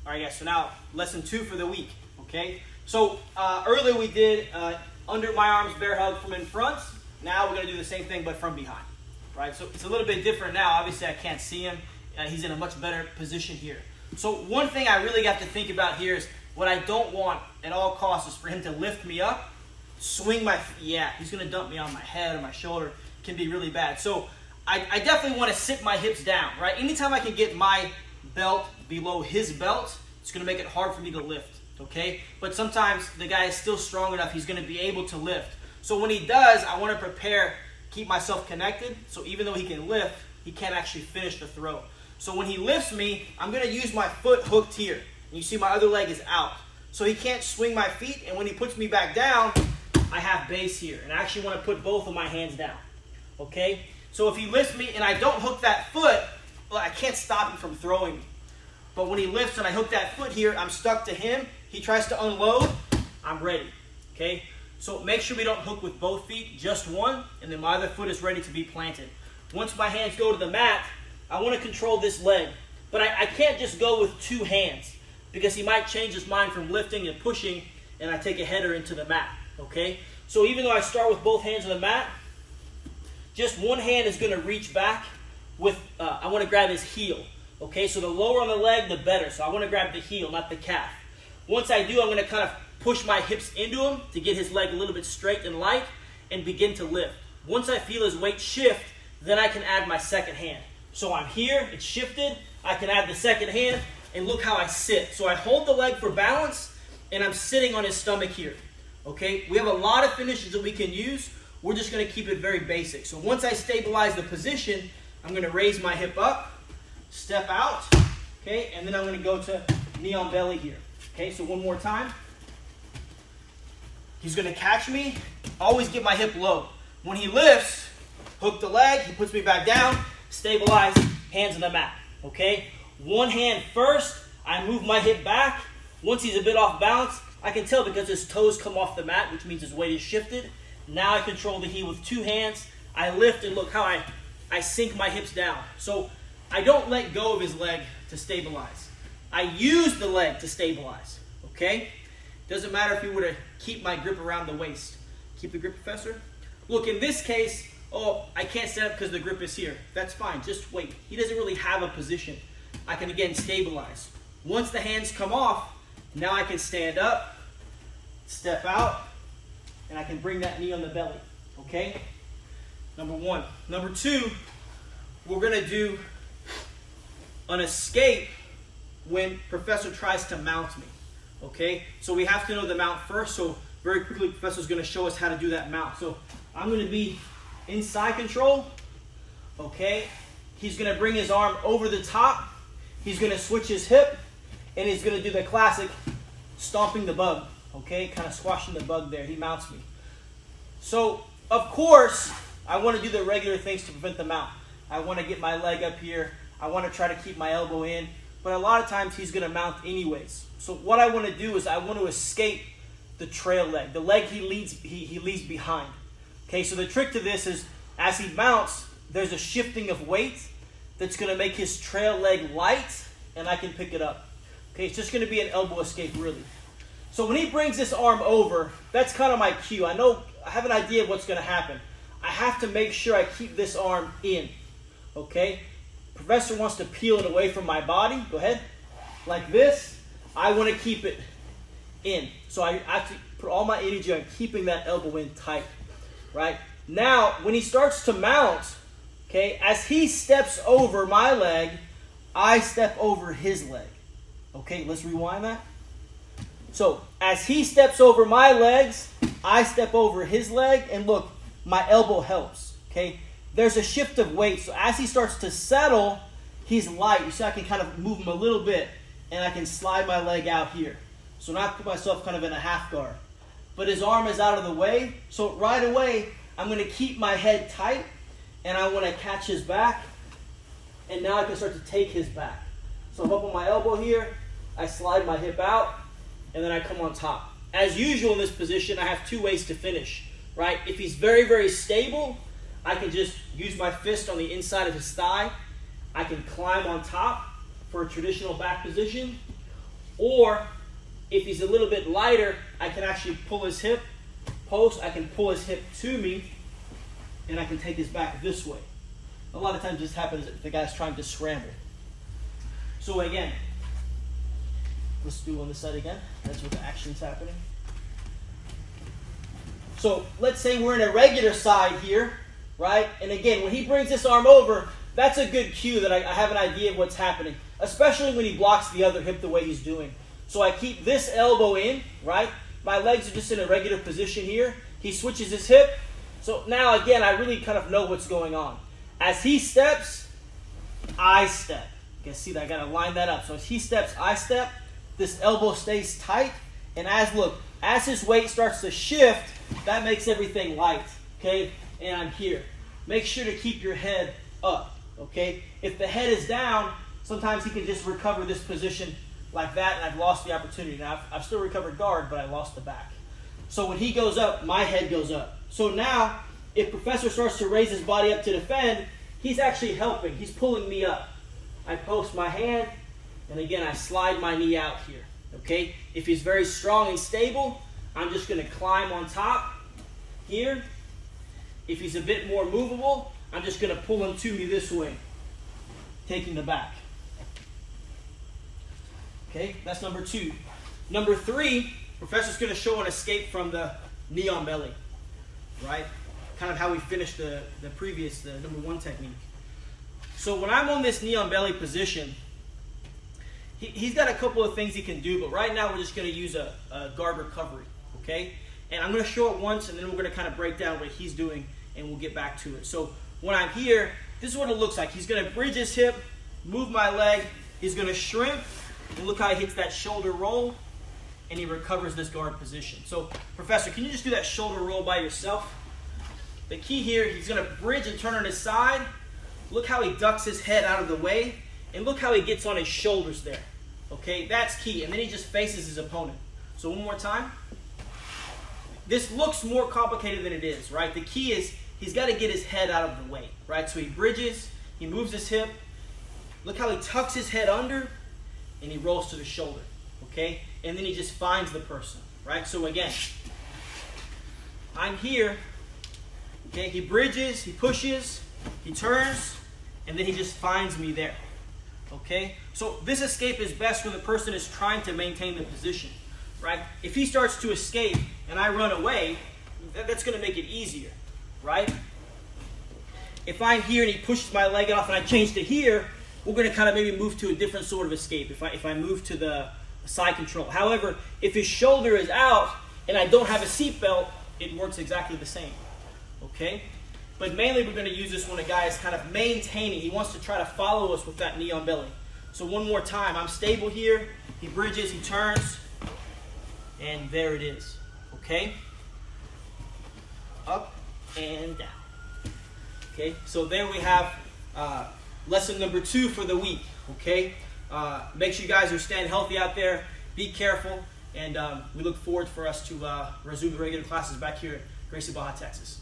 All right, guys, so now lesson 2 for the week, okay? So earlier we did under my arms bear hug from in front. Now we're going to do the same thing but from behind, right? So it's a little bit different now. Obviously, I can't see him. He's in a much better position here. So one thing I really got to think about here is what I don't want at all costs is for him to lift me up, swing my, he's going to dump me on my head or my shoulder. It can be really bad. So I definitely want to sit my hips down, right? Anytime I can get my belt below his belt, it's going to make it hard for me to lift, okay? But sometimes the guy is still strong enough, he's going to be able to lift. So when he does, I want to prepare, keep myself connected, so even though he can lift, he can't actually finish the throw. So when he lifts me, I'm going to use my foot hooked here. And you see my other leg is out. So he can't swing my feet, and when he puts me back down, I have base here. And I actually want to put both of my hands down, okay? So if he lifts me and I don't hook that foot, well, I can't stop him from throwing me. But when he lifts and I hook that foot here, I'm stuck to him. He tries to unload, I'm ready, okay? So make sure we don't hook with both feet, just one, and then my other foot is ready to be planted. Once my hands go to the mat, I want to control this leg. But I can't just go with 2 hands because he might change his mind from lifting and pushing and I take a header into the mat, okay? So even though I start with both hands on the mat, just one hand is going to reach back with, I want to grab his heel. Okay, so the lower on the leg, the better. So I want to grab the heel, not the calf. Once I do, I'm going to kind of push my hips into him to get his leg a little bit straight and light and begin to lift. Once I feel his weight shift, then I can add my second hand. So I'm here, it's shifted, I can add the second hand, and look how I sit. So I hold the leg for balance, and I'm sitting on his stomach here. Okay, we have a lot of finishes that we can use. We're just going to keep it very basic. So once I stabilize the position, I'm going to raise my hip up, step out, okay, and then I'm going to go to knee on belly here. Okay, so one more time. He's going to catch me, always get my hip low. When he lifts, hook the leg, he puts me back down, stabilize, hands on the mat, okay? One hand first, I move my hip back. Once he's a bit off balance, I can tell because his toes come off the mat, which means his weight is shifted. Now I control the heel with 2 hands. I lift and look how I sink my hips down. So I don't let go of his leg to stabilize. I use the leg to stabilize, okay? Doesn't matter if you were to keep my grip around the waist. Keep the grip, Professor. Look, in this case, oh, I can't stand up because the grip is here. That's fine, just wait. He doesn't really have a position. I can again stabilize. Once the hands come off, now I can stand up, step out, and I can bring that knee on the belly, okay? Number 1. Number 2, we're going to do an escape when Professor tries to mount me, okay? So we have to know the mount first, so very quickly Professor's going to show us how to do that mount. So I'm going to be in side control, okay? He's going to bring his arm over the top. He's going to switch his hip, and he's going to do the classic stomping the bug, okay? Kind of squashing the bug there. He mounts me. So, of course, I want to do the regular things to prevent the mount. I want to get my leg up here. I want to try to keep my elbow in. But a lot of times he's going to mount anyways. So what I want to do is I want to escape the trail leg, the leg he leaves behind. Okay, so the trick to this is as he mounts, there's a shifting of weight that's going to make his trail leg light, and I can pick it up. Okay, it's just going to be an elbow escape, really. So when he brings this arm over, that's kind of my cue. I know, I have an idea of what's going to happen. I have to make sure I keep this arm in. Okay? Professor wants to peel it away from my body. Go ahead. Like this. I want to keep it in. So I have to put all my energy on keeping that elbow in tight. Right? Now, when he starts to mount, okay, as he steps over my leg, I step over his leg. Okay, let's rewind that. So, as he steps over my legs, I step over his leg, and look, my elbow helps, okay? There's a shift of weight, so as he starts to settle, he's light. You see, I can kind of move him a little bit, and I can slide my leg out here. So now I put myself kind of in a half guard. But his arm is out of the way, so right away, I'm going to keep my head tight, and I want to catch his back, and now I can start to take his back. So I'm up on my elbow here, I slide my hip out, and then I come on top. As usual in this position, I have 2 ways to finish, right? If he's very, very stable, I can just use my fist on the inside of his thigh. I can climb on top for a traditional back position, Or if he's a little bit lighter, I can actually pull his hip post. I can pull his hip to me, and I can take his back this way. A lot of times this happens if the guy's trying to scramble. So again, let's do on this side again. That's what the action's happening. So let's say we're in a regular side here, right? And again, when he brings this arm over, that's a good cue that I have an idea of what's happening, especially when he blocks the other hip the way he's doing. So I keep this elbow in, right? My legs are just in a regular position here. He switches his hip. So now again, I really kind of know what's going on. As he steps, I step. You can see that I got to line that up. So as he steps, I step. This elbow stays tight. And as his weight starts to shift, that makes everything light, okay? And I'm here. Make sure to keep your head up, okay? If the head is down, sometimes he can just recover this position like that, and I've lost the opportunity. Now, I've still recovered guard, but I lost the back. So when he goes up, my head goes up. So now, if Professor starts to raise his body up to defend, he's actually helping. He's pulling me up. I post my hand, and again, I slide my knee out here, okay? If he's very strong and stable, I'm just going to climb on top here. If he's a bit more movable, I'm just going to pull him to me this way, taking the back. Okay, that's number 2. Number 3, Professor's going to show an escape from the knee on belly, right? Kind of how we finished the number 1 technique. So when I'm on this knee on belly position, he's got a couple of things he can do, but right now we're just going to use a guard recovery, okay? And I'm going to show it once, and then we're going to kind of break down what he's doing, and we'll get back to it. So when I'm here, this is what it looks like. He's going to bridge his hip, move my leg, he's going to shrimp, and look how he hits that shoulder roll, and he recovers this guard position. So, Professor, can you just do that shoulder roll by yourself? The key here, he's going to bridge and turn on his side. Look how he ducks his head out of the way, and look how he gets on his shoulders there. Okay, that's key. And then he just faces his opponent. So one more time. This looks more complicated than it is, right? The key is he's got to get his head out of the way, right? So he bridges, he moves his hip. Look how he tucks his head under, and he rolls to the shoulder, okay? And then he just finds the person, right? So again, I'm here, okay? He bridges, he pushes, he turns, and then he just finds me there, okay? So this escape is best when the person is trying to maintain the position, right? If he starts to escape and I run away, that's going to make it easier, right? If I'm here and he pushes my leg off and I change to here, we're going to kind of maybe move to a different sort of escape if I move to the side control. However, if his shoulder is out and I don't have a seatbelt, it works exactly the same, okay? But mainly we're going to use this when a guy is kind of maintaining. He wants to try to follow us with that knee on belly. So one more time, I'm stable here, he bridges, he turns, and there it is, okay? Up and down. Okay, so there we have lesson number 2 for the week, okay? Make sure you guys are staying healthy out there, be careful, and we look forward for us to resume the regular classes back here in Gracie, Baja, Texas.